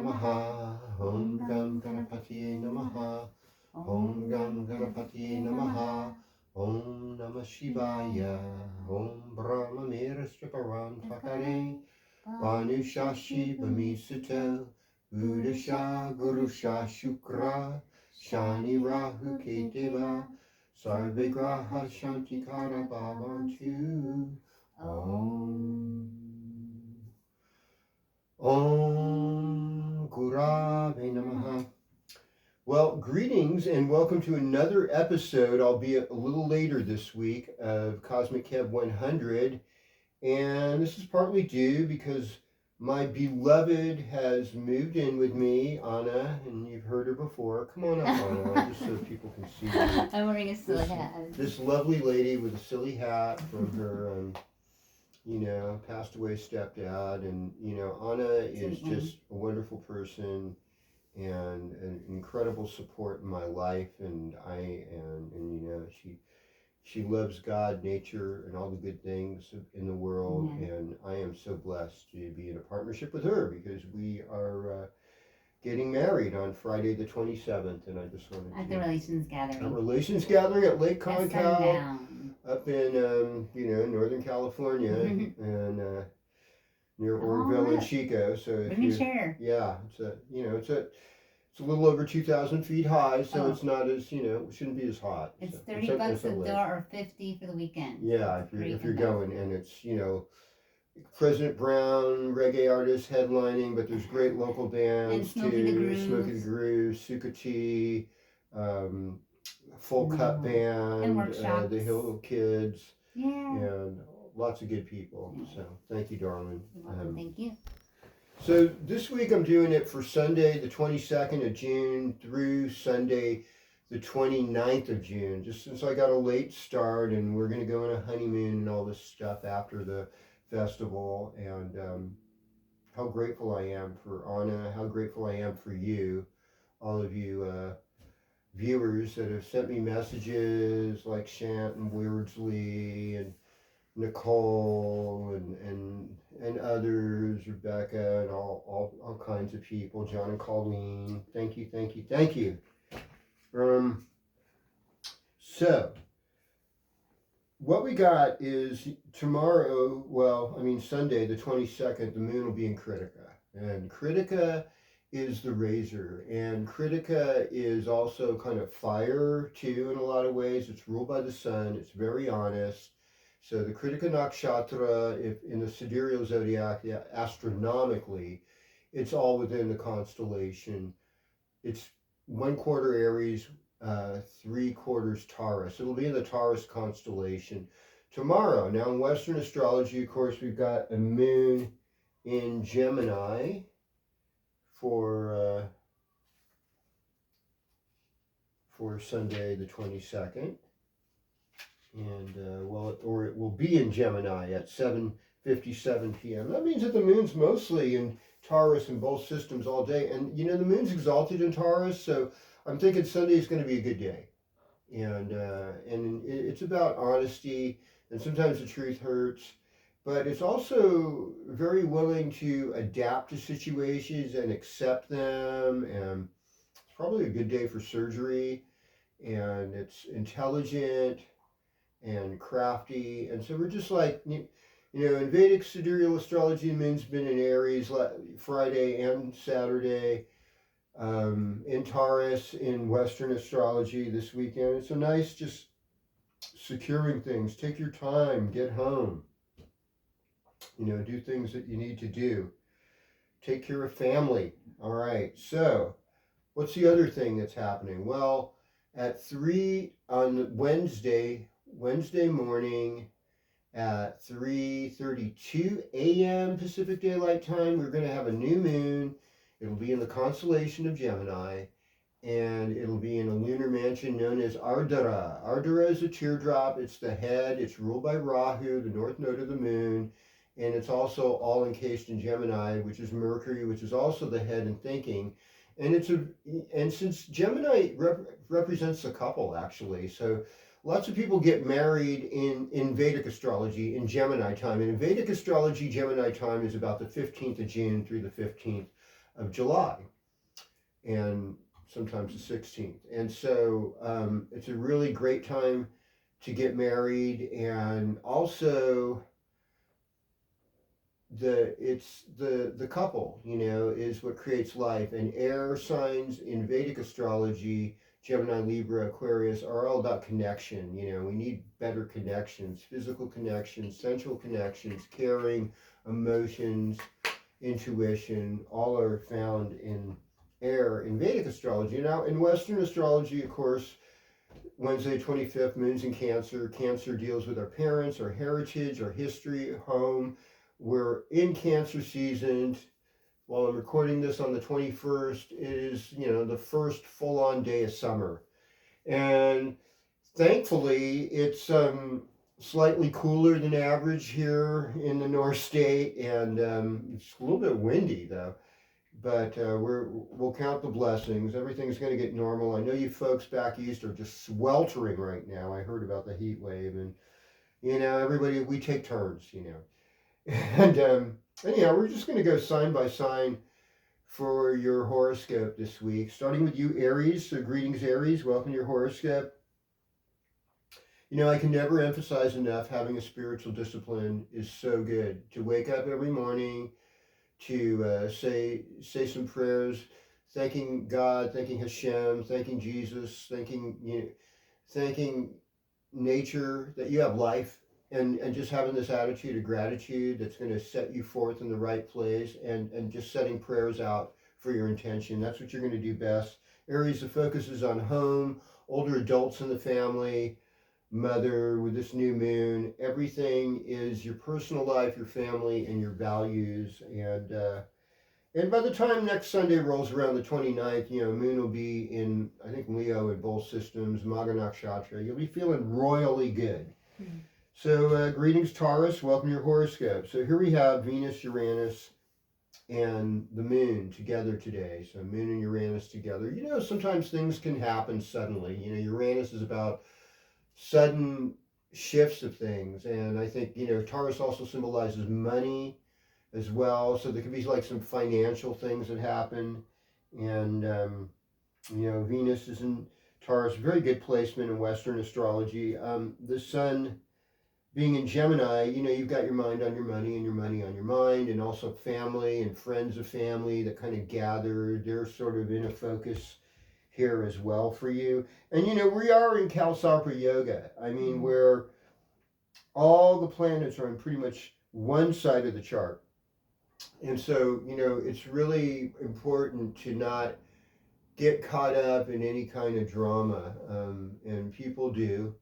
Namaha. Om Gam Ganapatiye Namaha. Om Gam Ganapatiye Namaha. Om Namah Shivaya. Om Brahma Mirasya Param Takare. Vanusha Shiva Misato. Udasha Gurusha Shukra. Shani Rahu Keteva. Sarve Graha Shantikara Bhavantu. Om. Om Gurave Namaha. Well, greetings and welcome to another episode, albeit a little later this week, of Cosmic Kev 100. And this is partly due because my beloved has moved in with me, Anna, and you've heard her before. Come on up, Anna, just so people can see you. I'm wearing a silly hat. This lovely lady with a silly hat from her passed away stepdad, and Anna is just a wonderful person and an incredible support in my life, and she loves God, nature, and all the good things in the world, and I am so blessed to be in a partnership with her because we are getting married on Friday the 27th, and I just wanted at the relations gathering. A relations gathering at Lake Concal. Up in Northern California and near Oroville and Chico. So if you chair. Yeah, it's a little over 2,000 feet high, so it's not as it shouldn't be as hot. It's $30 a door or $50 for the weekend. Yeah, if you're going, and it's President Brown, reggae artists headlining, but there's great local bands and Smokey the Grooves, Sukati, Full Cut Band, and the Hill Kids, and lots of good people. So thank you, darling. Thank you. So this week I'm doing it for Sunday the 22nd of June through Sunday the 29th of June, just since I got a late start, and we're going to go on a honeymoon and all this stuff after the festival. And how grateful I am for Anna, how grateful I am for you, all of you viewers that have sent me messages, like Shant and Weardsley and Nicole and others, Rebecca, and all kinds of people, John and Colleen. Thank you. So what we got is tomorrow, Sunday the 22nd, the moon will be in Critica, and Critica is the razor, and Critica is also kind of fire too in a lot of ways. It's ruled by the sun. It's very honest. So the Kritika Nakshatra, if in the sidereal zodiac, astronomically, it's all within the constellation. It's 1/4 Aries, 3/4 Taurus. It'll be in the Taurus constellation tomorrow. Now in Western astrology, of course, we've got a moon in Gemini for Sunday the 22nd. And it will be in Gemini at 7:57 p.m. That means that the moon's mostly in Taurus in both systems all day. And the moon's exalted in Taurus, so I'm thinking Sunday is going to be a good day. And it's about honesty, and sometimes the truth hurts, but it's also very willing to adapt to situations and accept them. And it's probably a good day for surgery, and it's intelligent and crafty. And so we're just like, in Vedic sidereal astrology, the moon's been in Aries Friday and Saturday, in Taurus in Western astrology this weekend. It's a nice, just securing things. Take your time, get home, do things that you need to do. Take care of family. All right, so what's the other thing that's happening? Well, at 3 on Wednesday morning at 3:32 a.m. Pacific Daylight Time, we're going to have a new moon. It'll be in the constellation of Gemini, and it'll be in a lunar mansion known as Ardara. Ardara is a teardrop. It's the head. It's ruled by Rahu, the north node of the moon, and it's also all encased in Gemini, which is Mercury, which is also the head and thinking. And since Gemini represents a couple, actually, so lots of people get married in Vedic astrology in Gemini time. And in Vedic astrology, Gemini time is about the 15th of June through the 15th of July, and sometimes the 16th. And so it's a really great time to get married, and also the couple, is what creates life. And air signs in Vedic astrology, Gemini, Libra, Aquarius, are all about connection. We need better connections, physical connections, sensual connections, caring, emotions, intuition, all are found in air in Vedic astrology. Now, in Western astrology, of course, Wednesday 25th, moon's in Cancer. Cancer deals with our parents, our heritage, our history, home. We're in Cancer season. While I'm recording this on the 21st, it is, the first full-on day of summer. And thankfully, it's slightly cooler than average here in the North State, and it's a little bit windy, though. But we'll count the blessings. Everything's going to get normal. I know you folks back east are just sweltering right now. I heard about the heat wave, and everybody, we take turns, And anyhow, we're just going to go sign by sign for your horoscope this week, starting with you, Aries. So greetings, Aries. Welcome to your horoscope. I can never emphasize enough, having a spiritual discipline is so good. To wake up every morning, to say some prayers, thanking God, thanking Hashem, thanking Jesus, thanking nature that you have life, and just having this attitude of gratitude that's going to set you forth in the right place, and just setting prayers out for your intention. That's what you're going to do best. Aries, the focus is on home, older adults in the family, mother with this new moon. Everything is your personal life, your family, and your values. And by the time next Sunday rolls around, the 29th, moon will be in, I think, Leo in both systems, Maga Nakshatra. You'll be feeling royally good. Mm-hmm. So greetings, Taurus. Welcome to your horoscope. So here we have Venus, Uranus, and the moon together today. So moon and Uranus together. Sometimes things can happen suddenly. Uranus is about sudden shifts of things, and I think Taurus also symbolizes money as well, so there could be like some financial things that happen. And Venus is in Taurus, very good placement in Western astrology. The sun being in Gemini, you've got your mind on your money and your money on your mind, and also family and friends of family that kind of gather. They're sort of in a focus here as well for you. And we are in Kalsarpa Yoga. I mean, where all the planets are on pretty much one side of the chart. And so, it's really important to not get caught up in any kind of drama. And people do,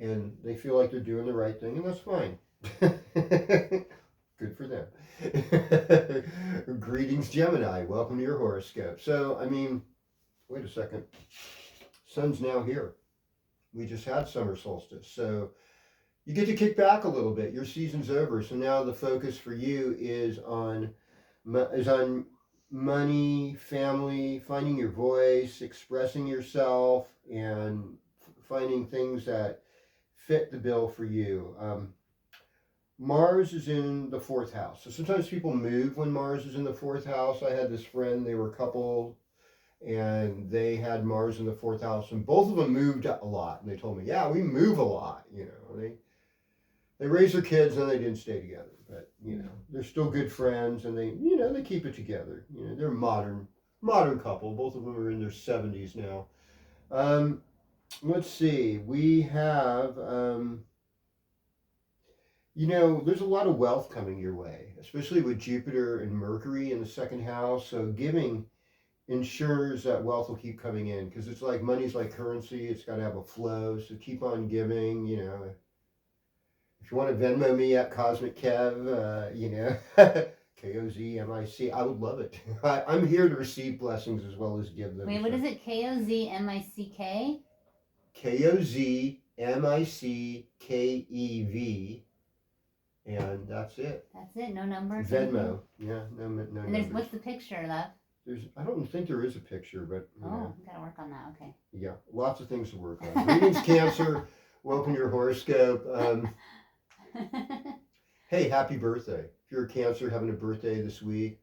and they feel like they're doing the right thing, and that's fine. Good for them. Greetings, Gemini. Welcome to your horoscope. So, wait a second. Sun's now here. We just had summer solstice. So you get to kick back a little bit. Your season's over. So now the focus for you is on money, family, finding your voice, expressing yourself, and finding things that fit the bill for you. Mars is in the 4th house. So sometimes people move when Mars is in the 4th house. I had this friend, they were a couple, and they had Mars in the 4th house, and both of them moved a lot. And they told me, yeah, we move a lot. They raised their kids and they didn't stay together, but they're still good friends, and they keep it together. They're a modern couple. Both of them are in their 70s now. Let's see. We have there's a lot of wealth coming your way, especially with Jupiter and Mercury in the 2nd house. So giving ensures that wealth will keep coming in, because it's like money's like currency. It's got to have a flow. So keep on giving. If you want to Venmo me at Cosmic Kev, KOZMIC, I would love it. I'm here to receive blessings as well as give them. Wait, what is it? KOZMICK? KOZMICKEV. And that's it. That's it. No numbers. Venmo. Yeah, no numbers. And what's the picture left? I don't think there is a picture, but gotta work on that. Okay. Yeah, lots of things to work on. Greetings, Cancer. Welcome to your horoscope. Hey, happy birthday! If you're a Cancer having a birthday this week,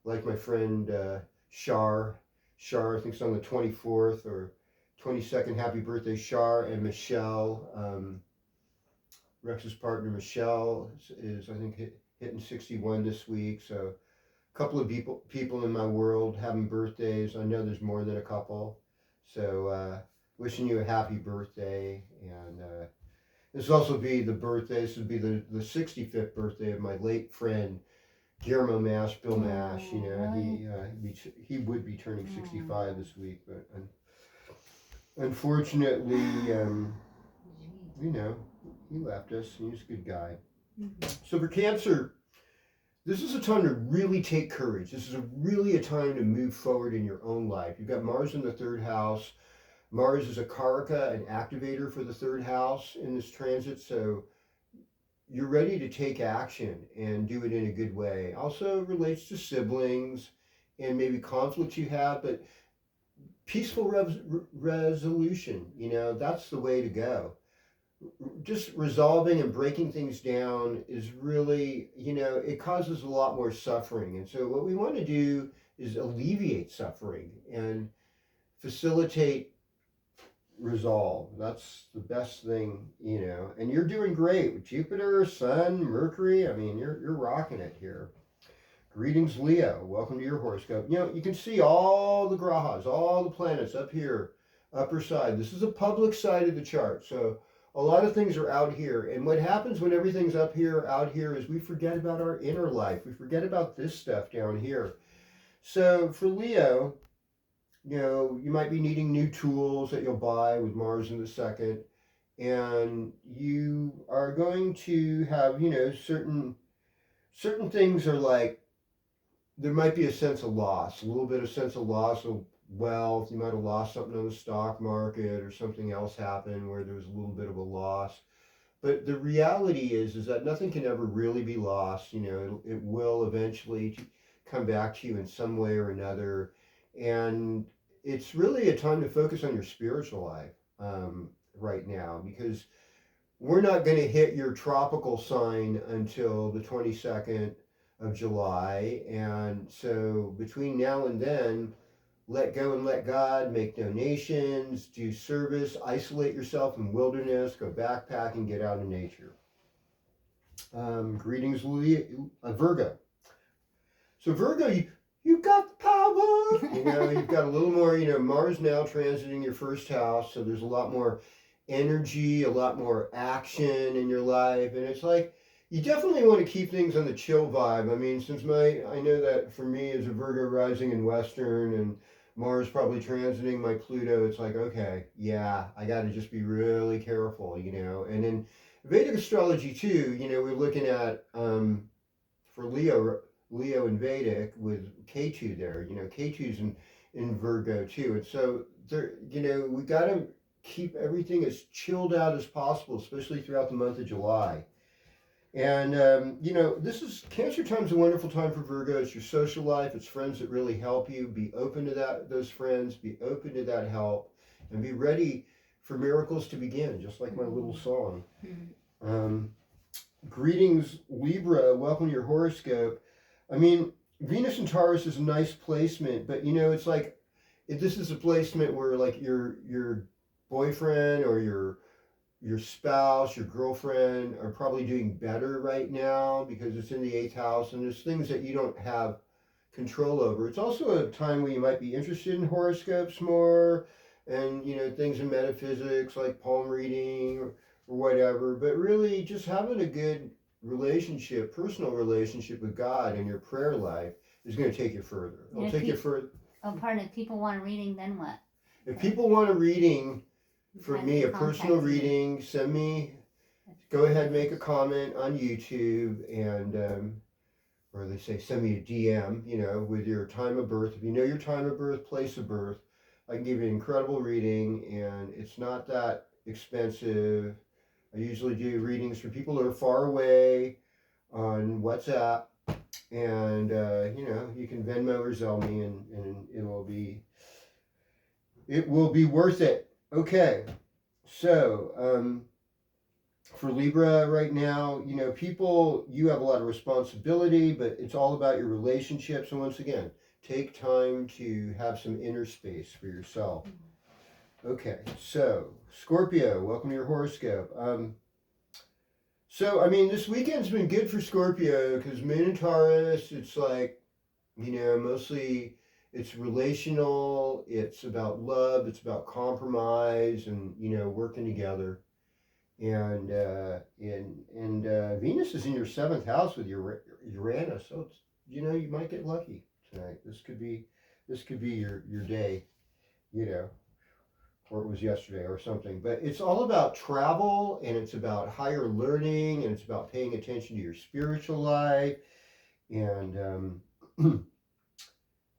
like my friend Shar. Shar, I think it's on the 24th or 22nd. Happy birthday, Shar. And Michelle, Rex's partner, Michelle, is I think, hitting 61 this week. So a couple of people in my world having birthdays. I know there's more than a couple. So wishing you a happy birthday. And this will also be this would be the 65th birthday of my late friend Guillermo Mash, Bill Mash. You know, Really? he would be turning 65 this week, but unfortunately, you know, he left us. He's a good guy. So for Cancer, this is a time to really take courage. This is really a time to move forward in your own life. You've got Mars in the third house. Mars is a Karaka, an activator for the third house in this transit. So you're ready to take action and do it in a good way. Also relates to siblings and maybe conflicts you have, but peaceful resolution, you know, that's the way to go. Just resolving and breaking things down is really, you know, it causes a lot more suffering. And so what we want to do is alleviate suffering and facilitate resolve. That's the best thing, you know. And you're doing great with Jupiter, Sun, Mercury. I mean, you're rocking it here. Greetings, Leo. Welcome to your horoscope. You know, you can see all the grahas, all the planets up here, upper side. This is a public side of the chart. So a lot of things are out here. And what happens when everything's up here, out here, is we forget about our inner life. We forget about this stuff down here. So for Leo, you know, you might be needing new tools that you'll buy with Mars in the second. And you are going to have, you know, certain things are like, there might be a sense of loss, a little bit of sense of loss of wealth. You might have lost something on the stock market or something else happened where there was a little bit of a loss. But the reality is that nothing can ever really be lost. You know, it will eventually come back to you in some way or another. And it's really a time to focus on your spiritual life right now, because we're not going to hit your tropical sign until the 22nd of July. And so between now and then, let go and let God, make donations, do service, isolate yourself in wilderness, go backpacking, get out in nature. Greetings, Virgo. So Virgo, you got the power. You know, you've got a little more, you know, Mars now transiting your first house. So there's a lot more energy, a lot more action in your life. And it's like, you definitely want to keep things on the chill vibe. I mean, I know that for me as a Virgo rising in Western and Mars probably transiting my Pluto, it's like, okay, yeah, I got to just be really careful, you know. And in Vedic astrology too, you know, we're looking at, for Leo in Vedic with Ketu there, you know, Ketu's in Virgo too. And so there, you know, we got to keep everything as chilled out as possible, especially throughout the month of July. And, you know, Cancer time's a wonderful time for Virgo. It's your social life. It's friends that really help you. Be open to those friends. Be open to that help. And be ready for miracles to begin, just like my little song. Greetings, Libra. Welcome to your horoscope. I mean, Venus and Taurus is a nice placement, but, you know, it's like, if this is a placement where, like, your boyfriend or your spouse, your girlfriend are probably doing better right now because it's in the 8th house and there's things that you don't have control over. It's also a time where you might be interested in horoscopes more and, you know, things in metaphysics like palm reading or whatever, but really just having a good relationship, personal relationship with God and your prayer life is going to take you further. It'll take you further. Oh, pardon. If people want a reading, then what? If people want a reading, for me, a personal reading, send me, go ahead and make a comment on YouTube and, or they say send me a DM, you know, with your time of birth. If you know your time of birth, place of birth, I can give you an incredible reading and it's not that expensive. I usually do readings for people who are far away on WhatsApp and, you know, you can Venmo or Zelle me and it will be worth it. Okay, so For Libra right now, you know, people, you have a lot of responsibility, but it's all about your relationships. And once again, take time to have some inner space for yourself. Okay, so Scorpio, welcome to your horoscope. So, I mean, this weekend's been good for Scorpio because Moon and Taurus, it's like, you know, mostly it's relational, it's about love, it's about compromise and, you know, working together. And Venus is in your seventh house with your Uranus, so it's, you know, you might get lucky tonight. This could be your day, you know, or it was yesterday or something. But it's all about travel and it's about higher learning and it's about paying attention to your spiritual life and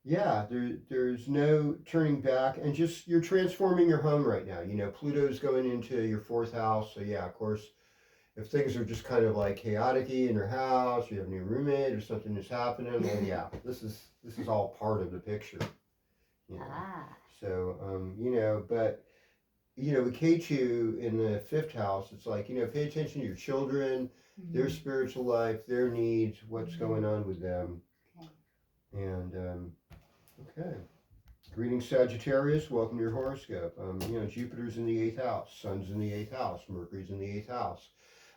yeah, there's no turning back and just you're transforming your home right now. You know, Pluto's going into your fourth house, so yeah, of course if things are just kind of like chaotic in your house, you have a new roommate or something that's happening, well, yeah, this is all part of the picture. You know? Ah. So, you know, but you know, with K2 in the fifth house, it's like, you know, pay attention to your children, their spiritual life, their needs, what's going on with them. Okay. And okay. Greetings, Sagittarius. Welcome to your horoscope. You know, Jupiter's in the eighth house, Sun's in the eighth house, Mercury's in the eighth house.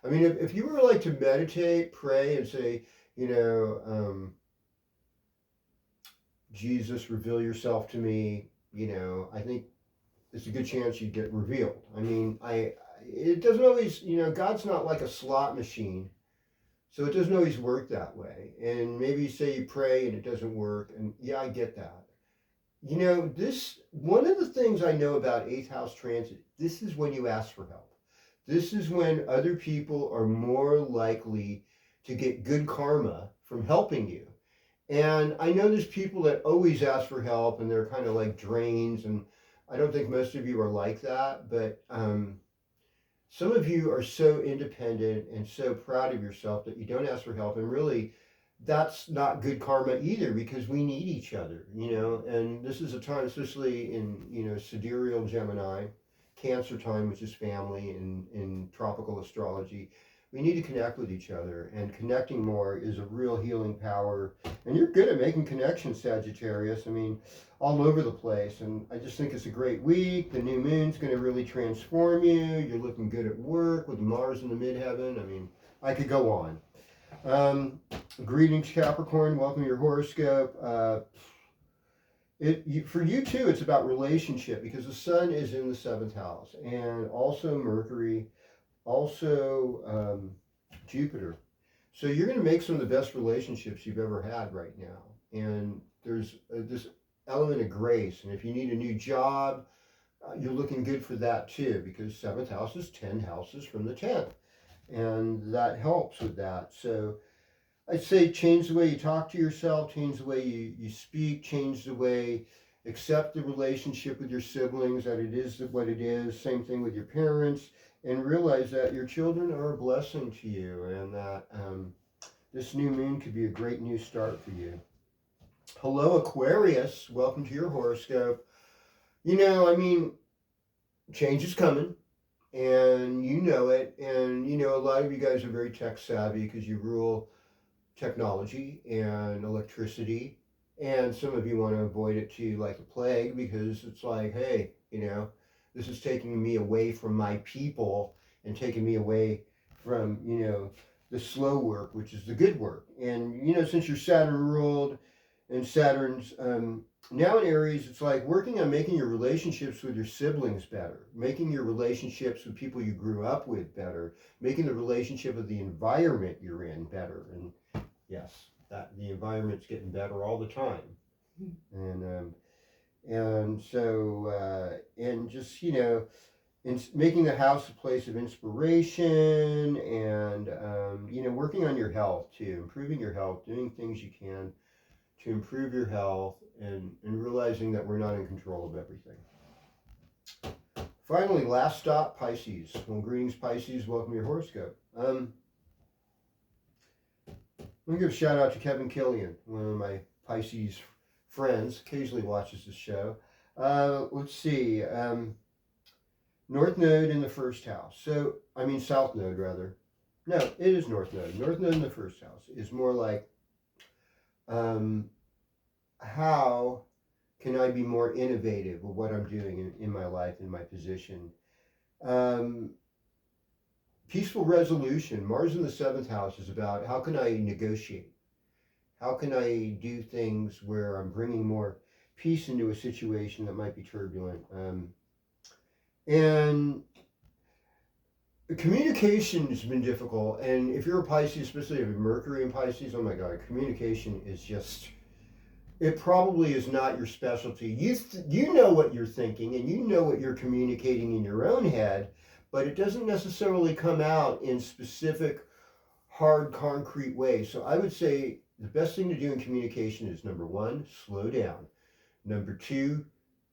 I mean, if you were like to meditate, pray, and say, you know, Jesus, reveal yourself to me, you know, I think it's a good chance you'd get revealed. I mean, it doesn't always, you know, God's not like a slot machine, so it doesn't always work that way. And maybe you say you pray and it doesn't work, and yeah, I get that. You know, this one of the things I know about eighth house transit, this is when you ask for help. This is when other people are more likely to get good karma from helping you. And I know there's people that always ask for help and they're kind of like drains, and I don't think most of you are like that, but some of you are so independent and so proud of yourself that you don't ask for help, and really that's not good karma either because we need each other, you know. And this is a time, especially in, you know, sidereal Gemini, Cancer time, which is family in tropical astrology, we need to connect with each other, and connecting more is a real healing power. And you're good at making connections, Sagittarius. I mean, all over the place. And I just think it's a great week. The new moon's going to really transform you. You're looking good at work with Mars in the midheaven. I mean, I could go on. Greetings, Capricorn. Welcome to your horoscope. For you too, it's about relationship because the sun is in the seventh house, and also Mercury, also Jupiter. So you're going to make some of the best relationships you've ever had right now, and there's this element of grace. And if you need a new job, you're looking good for that too because seventh house is 10 houses from the 10th, and that helps with that. So I'd say change the way you talk to yourself, change the way you speak, change the way, accept the relationship with your siblings, that it is what it is. Same thing with your parents, and realize that your children are a blessing to you, and that this new moon could be a great new start for you. Hello, Aquarius. Welcome to your horoscope. You know, I mean, change is coming, and you know it. And, you know, a lot of you guys are very tech savvy because you rule technology and electricity, and some of you want to avoid it too like the plague because it's like, hey, you know, this is taking me away from my people and taking me away from, you know, the slow work, which is the good work. And, you know, since you're Saturn ruled and Saturn's now in Aries, it's like working on making your relationships with your siblings better, making your relationships with people you grew up with better, making the relationship of the environment you're in better. And yes, that the environment's getting better all the time. And so and just, you know, making the house a place of inspiration, and you know, working on your health too, improving your health, doing things you can to improve your health, and realizing that we're not in control of everything. Finally, last stop, Pisces. Well, greetings, Pisces. Welcome to your horoscope. Let me give a shout out to Kevin Killian, one of my Pisces friends, occasionally watches this show. Let's see. North node in the first house. So, I mean, south node rather. No, it is north node. North node in the first house is more like, um, how can I be more innovative with what I'm doing in my life, in my position? Um, Peaceful resolution. Mars in the seventh house is about how can I negotiate? How can I do things where I'm bringing more peace into a situation that might be turbulent? And communication has been difficult. And if you're a Pisces, especially if you're Mercury in Pisces, oh my God, communication is just, it probably is not your specialty. You know what you're thinking and you know what you're communicating in your own head, but it doesn't necessarily come out in specific, hard, concrete ways. So I would say the best thing to do in communication is number one, slow down. Number two,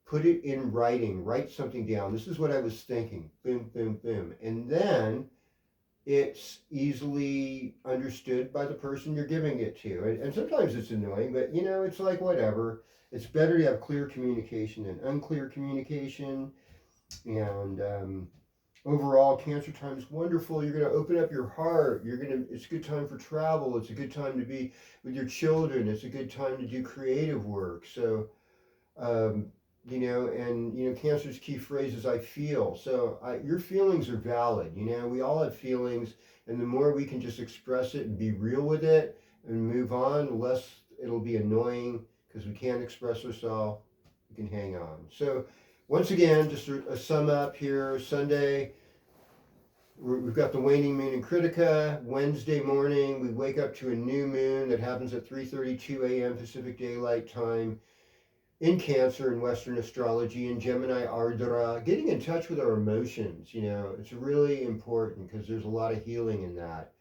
put it in writing. Write something down. This is what I was thinking. Boom, boom, boom. And then it's easily understood by the person you're giving it to. And sometimes it's annoying, but it's like whatever. It's better to have clear communication than unclear communication. And overall, Cancer time is wonderful. You're going to open up your heart. It's a good time for travel. It's a good time to be with your children. It's a good time to do creative work. So, um, Cancer's key phrase is I feel. So your feelings are valid. We all have feelings, and the more we can just express it and be real with it and move on, the less it'll be annoying because we can't express ourselves. We can hang on. So, once again, just a sum up here. Sunday, we've got the waning moon in Critica. Wednesday morning, we wake up to a new moon that happens at 3:32 a.m. Pacific Daylight Time in Cancer in Western astrology, in Gemini Ardra. Getting in touch with our emotions, it's really important because there's a lot of healing in that.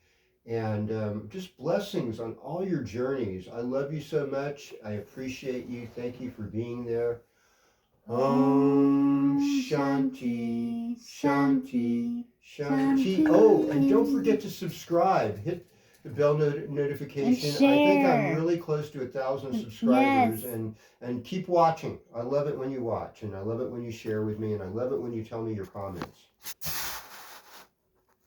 And just blessings on all your journeys. I love you so much. I appreciate you. Thank you for being there. Om Shanti, Shanti, Shanti. Oh, and don't forget to subscribe. Hit the bell notification. I think I'm really close to 1,000 subscribers. Yes. And keep watching. I love it when you watch, and I love it when you share with me, and I love it when you tell me your comments.